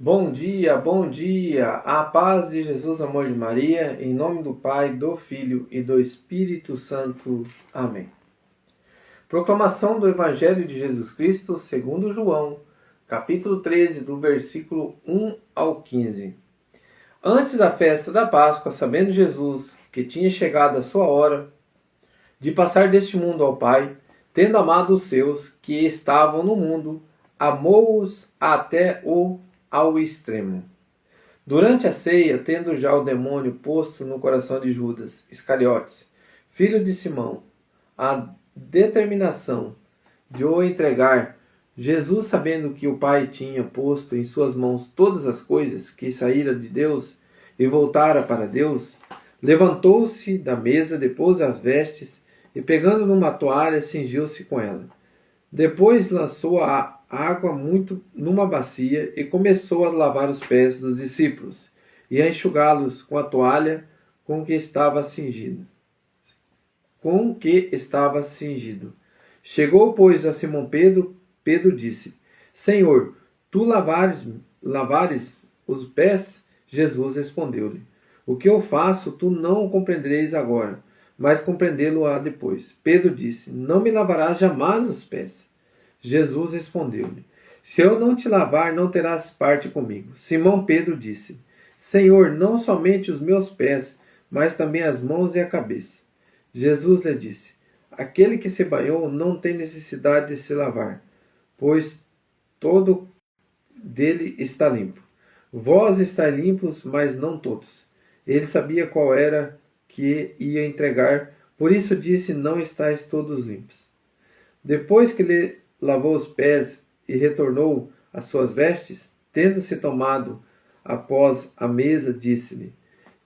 Bom dia, a paz de Jesus, amor de Maria, em nome do Pai, do Filho e do Espírito Santo. Amém. Proclamação do Evangelho de Jesus Cristo segundo João, capítulo 13, do versículo 1 ao 15. Antes da festa da Páscoa, sabendo Jesus que tinha chegado a sua hora de passar deste mundo ao Pai, tendo amado os seus que estavam no mundo, amou-os até ao extremo. Durante a ceia, tendo já o demônio posto no coração de Judas Iscariotes, filho de Simão, a determinação de o entregar, Jesus, sabendo que o Pai tinha posto em suas mãos todas as coisas, que saíra de Deus e voltara para Deus, levantou-se da mesa, depôs as vestes e, pegando numa toalha, cingiu-se com ela. Depois lançou a água muito numa bacia e começou a lavar os pés dos discípulos e a enxugá-los com a toalha com que estava cingido. Chegou, pois, a Simão Pedro. Pedro disse: Senhor, tu lavares os pés? Jesus respondeu-lhe: O que eu faço, tu não o compreendereis agora, mas compreendê-lo-á depois. Pedro disse: Não me lavarás jamais os pés. Jesus respondeu-lhe: Se eu não te lavar, não terás parte comigo. Simão Pedro disse: Senhor, não somente os meus pés, mas também as mãos e a cabeça. Jesus lhe disse: Aquele que se banhou não tem necessidade de se lavar, pois todo dele está limpo. Vós estáis limpos, mas não todos. Ele sabia qual era que ia entregar, por isso disse: Não estáis todos limpos. Depois que lhe lavou os pés e retornou às suas vestes, tendo-se tomado após a mesa, disse-lhe: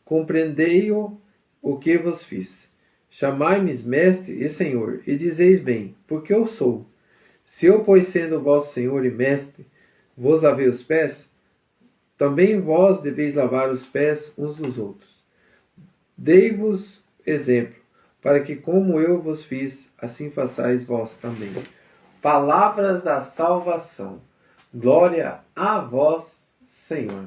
Compreendei o que vos fiz. Chamai-me mestre e senhor, e dizeis bem, porque eu sou. Se eu, pois, sendo vosso senhor e mestre, vos lavei os pés, também vós deveis lavar os pés uns dos outros. Dei-vos exemplo, para que, como eu vos fiz, assim façais vós também. Palavras da salvação. Glória a vós, Senhor.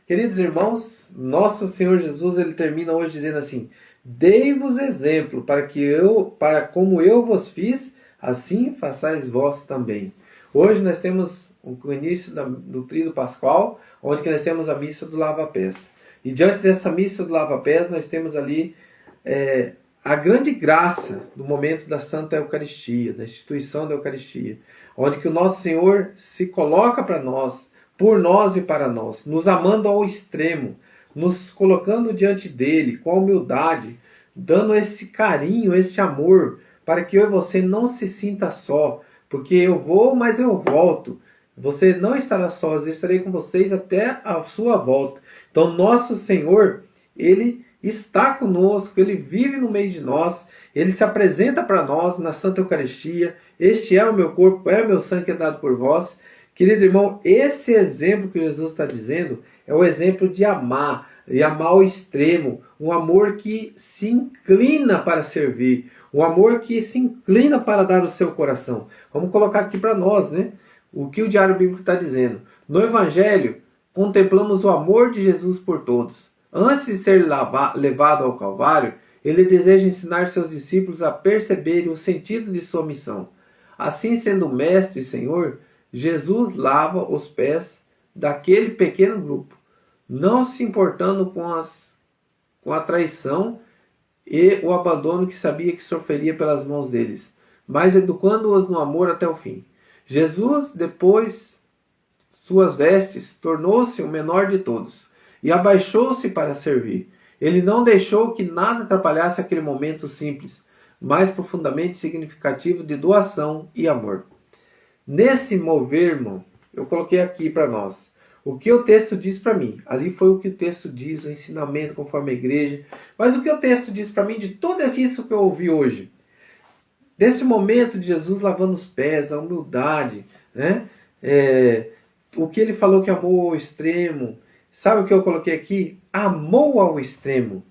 Queridos irmãos, nosso Senhor Jesus, ele termina hoje dizendo assim: Dei-vos exemplo, para como eu vos fiz, assim façais vós também. Hoje nós temos o início do tríduo pascual, onde que nós temos a missa do lava-pés. E diante dessa missa do lava-pés, nós temos ali a grande graça do momento da Santa Eucaristia, da instituição da Eucaristia, onde que o nosso Senhor se coloca para nós, por nós e para nós, nos amando ao extremo, nos colocando diante dele com humildade, dando esse carinho, esse amor, para que eu e você não se sinta só, porque eu vou, mas eu volto. Você não estará só, eu estarei com vocês até a sua volta. Então, nosso Senhor, ele está conosco, ele vive no meio de nós, ele se apresenta para nós na Santa Eucaristia. Este é o meu corpo, é o meu sangue que é dado por vós. Querido irmão, esse exemplo que Jesus está dizendo é o exemplo de amar, e amar ao extremo, um amor que se inclina para servir, um amor que se inclina para dar o seu coração. Vamos colocar aqui para nós, né? O que o Diário Bíblico está dizendo. No Evangelho, contemplamos o amor de Jesus por todos. Antes de ser levado ao Calvário, ele deseja ensinar seus discípulos a perceberem o sentido de sua missão. Assim, sendo Mestre e Senhor, Jesus lava os pés daquele pequeno grupo, não se importando com a traição e o abandono que sabia que sofreria pelas mãos deles, mas educando-os no amor até o fim. Jesus, depois suas vestes, tornou-se o menor de todos e abaixou-se para servir. Ele não deixou que nada atrapalhasse aquele momento simples, mas profundamente significativo de doação e amor. Nesse mover, irmão, eu coloquei aqui para nós o que o texto diz para mim. Ali foi o que o texto diz, o ensinamento conforme a igreja. Mas o que o texto diz para mim de tudo isso que eu ouvi hoje? Desse momento de Jesus lavando os pés, a humildade, né? O que ele falou que amou ao extremo. Sabe o que eu coloquei aqui? Amou ao extremo.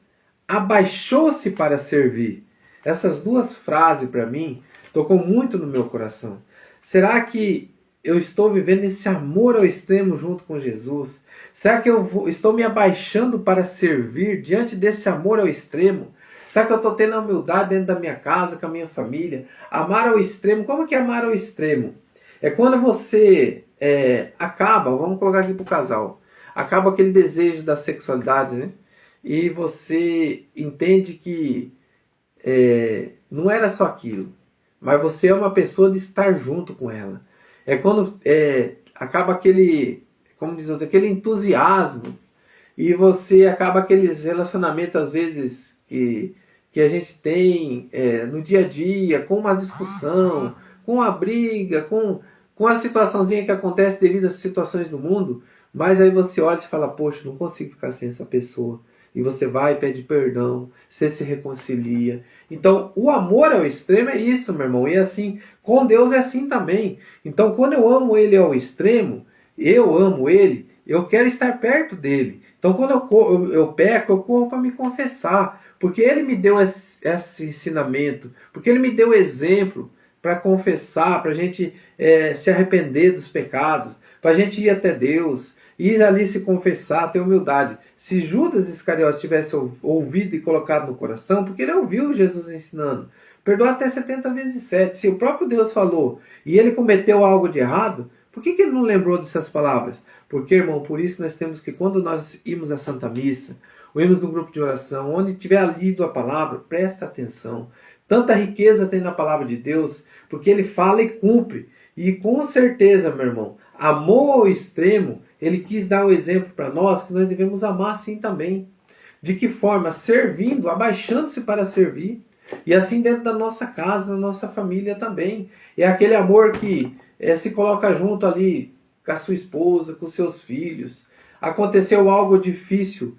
Abaixou-se para servir. Essas duas frases para mim tocou muito no meu coração. Será que eu estou vivendo esse amor ao extremo junto com Jesus? Será que estou me abaixando para servir diante desse amor ao extremo? Será que eu estou tendo a humildade dentro da minha casa, com a minha família? Amar ao extremo, como que é amar ao extremo? É quando você acaba, vamos colocar aqui para o casal, acaba aquele desejo da sexualidade, né? E você entende que não era só aquilo, mas você é uma pessoa de estar junto com ela. É quando acaba aquele, como diz outro, aquele entusiasmo, e você acaba aqueles relacionamentos, às vezes, que a gente tem no dia a dia, com uma discussão, com a briga, com a situaçãozinha que acontece devido às situações do mundo, mas aí você olha e fala, poxa, não consigo ficar sem essa pessoa. E você vai e pede perdão, você se reconcilia. Então, o amor ao extremo é isso, meu irmão. E assim, com Deus é assim também. Então, quando eu amo Ele ao extremo, eu amo Ele, eu quero estar perto dEle. Então, quando eu peco, eu corro para me confessar. Porque Ele me deu esse ensinamento. Porque Ele me deu o exemplo para confessar, para a gente se arrepender dos pecados, para a gente ir até Deus, ir ali se confessar, ter humildade. Se Judas Iscariote tivesse ouvido e colocado no coração, porque ele ouviu Jesus ensinando, perdoar até 70 vezes 7. Se o próprio Deus falou e ele cometeu algo de errado, por que ele não lembrou dessas palavras? Porque, irmão, por isso nós temos que, quando nós irmos à Santa Missa, ou irmos no grupo de oração, onde tiver lido a palavra, presta atenção. Tanta riqueza tem na palavra de Deus, porque ele fala e cumpre. E com certeza, meu irmão, amor ao extremo, ele quis dar o exemplo para nós que nós devemos amar assim também. De que forma? Servindo, abaixando-se para servir. E assim dentro da nossa casa, da nossa família também. É aquele amor que se coloca junto ali com a sua esposa, com os seus filhos. Aconteceu algo difícil,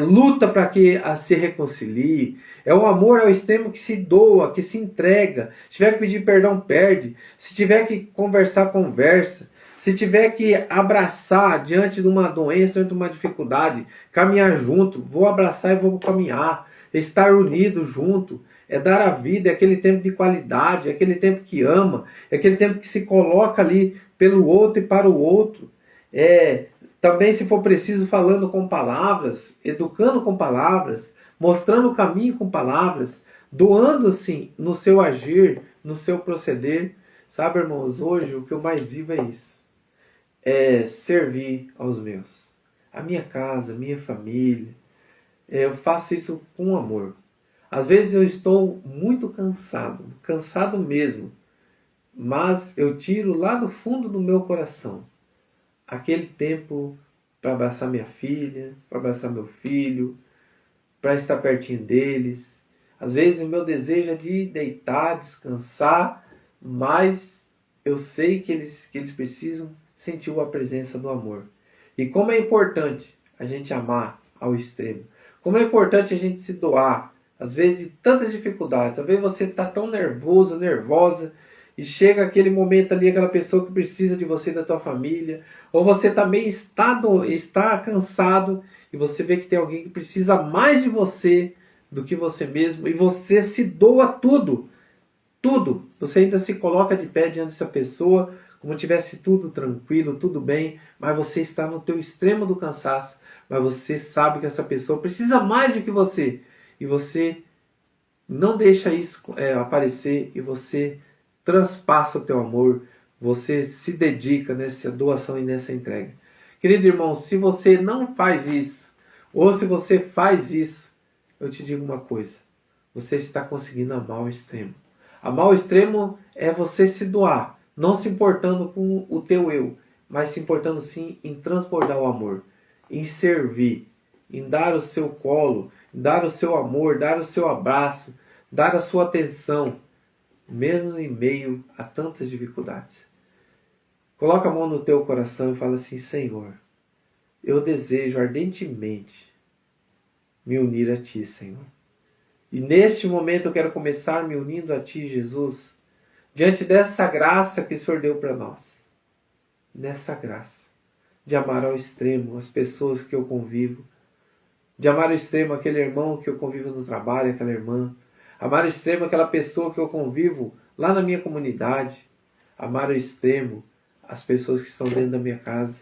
luta para que se reconcilie. É um amor ao extremo que se doa, que se entrega. Se tiver que pedir perdão, perde. Se tiver que conversar, conversa. Se tiver que abraçar diante de uma doença, diante de uma dificuldade, caminhar junto, vou abraçar e vou caminhar. Estar unido junto, é dar a vida, é aquele tempo de qualidade, é aquele tempo que ama, é aquele tempo que se coloca ali pelo outro e para o outro. Também, se for preciso, falando com palavras, educando com palavras, mostrando o caminho com palavras, doando-se no seu agir, no seu proceder. Sabe, irmãos, hoje o que eu mais vivo é isso. É servir aos meus. A minha casa, a minha família. Eu faço isso com amor. Às vezes eu estou muito cansado mesmo. Mas eu tiro lá do fundo do meu coração aquele tempo para abraçar minha filha, para abraçar meu filho, para estar pertinho deles. Às vezes o meu desejo é de deitar, descansar, mas eu sei que eles precisam sentir a presença do amor. E como é importante a gente amar ao extremo. Como é importante a gente se doar, às vezes de tantas dificuldades. Talvez você está tão nervoso, nervosa, e chega aquele momento ali, aquela pessoa que precisa de você, da tua família, ou você também está cansado, e você vê que tem alguém que precisa mais de você do que você mesmo, e você se doa tudo. Tudo. Você ainda se coloca de pé diante dessa pessoa, como tivesse tudo tranquilo, tudo bem, mas você está no teu extremo do cansaço, mas você sabe que essa pessoa precisa mais do que você, e você não deixa isso aparecer, e você transpassa o teu amor, você se dedica nessa doação e nessa entrega. Querido irmão, se você não faz isso, ou se você faz isso, eu te digo uma coisa, você está conseguindo amar ao extremo. Amar ao extremo é você se doar, não se importando com o teu eu, mas se importando sim em transbordar o amor, em servir, em dar o seu colo, dar o seu amor, dar o seu abraço, dar a sua atenção, mesmo em meio a tantas dificuldades. Coloca a mão no teu coração e fala assim: Senhor, eu desejo ardentemente me unir a Ti, Senhor. E neste momento eu quero começar me unindo a Ti, Jesus, diante dessa graça que o Senhor deu para nós. Nessa graça de amar ao extremo as pessoas que eu convivo, de amar ao extremo aquele irmão que eu convivo no trabalho, aquela irmã, amar ao extremo aquela pessoa que eu convivo lá na minha comunidade, amar ao extremo as pessoas que estão dentro da minha casa.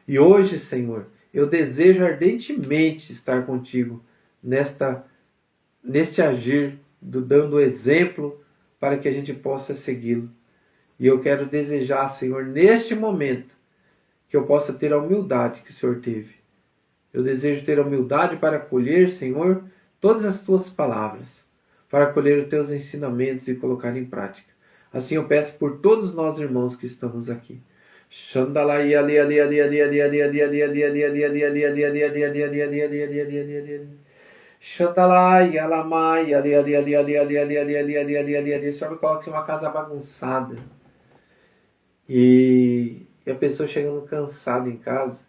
E hoje, Senhor, eu desejo ardentemente estar contigo neste agir, dando exemplo para que a gente possa segui-lo. E eu quero desejar, Senhor, neste momento, que eu possa ter a humildade que o Senhor teve. Eu desejo ter a humildade para acolher, Senhor, todas as tuas palavras, para acolher os teus ensinamentos e colocar em prática. Assim eu peço por todos nós, irmãos, que estamos aqui. Só me coloque em uma casa bagunçada. E a pessoa chegando cansada em casa,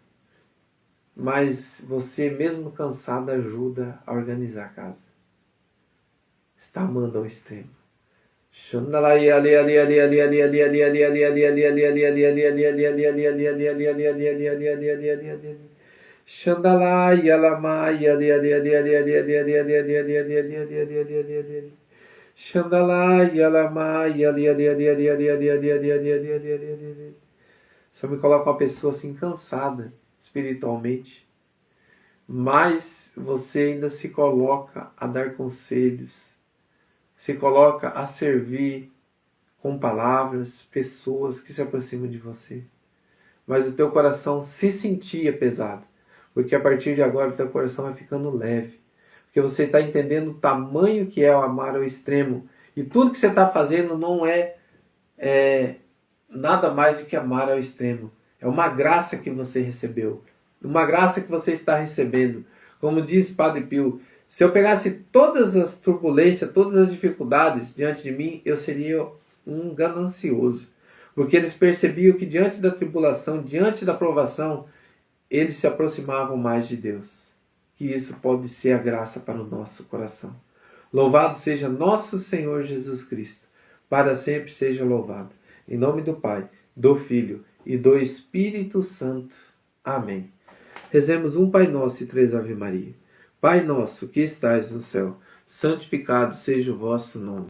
mas você mesmo cansado ajuda a organizar a casa. Está amando ao extremo. Só me coloca uma pessoa assim cansada espiritualmente, mas você ainda se coloca a dar conselhos, se coloca a servir com palavras, pessoas que se aproximam de você. Mas o teu coração se sentia pesado, porque a partir de agora o teu coração vai ficando leve, porque você está entendendo o tamanho que é o amar ao extremo, e tudo que você está fazendo não é nada mais do que amar ao extremo. É uma graça que você recebeu, uma graça que você está recebendo. Como diz Padre Pio, se eu pegasse todas as turbulências, todas as dificuldades diante de mim, eu seria um ganancioso. Porque eles percebiam que diante da tribulação, diante da provação, eles se aproximavam mais de Deus. Que isso pode ser a graça para o nosso coração. Louvado seja nosso Senhor Jesus Cristo. Para sempre seja louvado. Em nome do Pai, do Filho e do Espírito Santo. Amém. Rezemos um Pai Nosso e 3 Ave Maria. Pai nosso que estais no céu, santificado seja o vosso nome.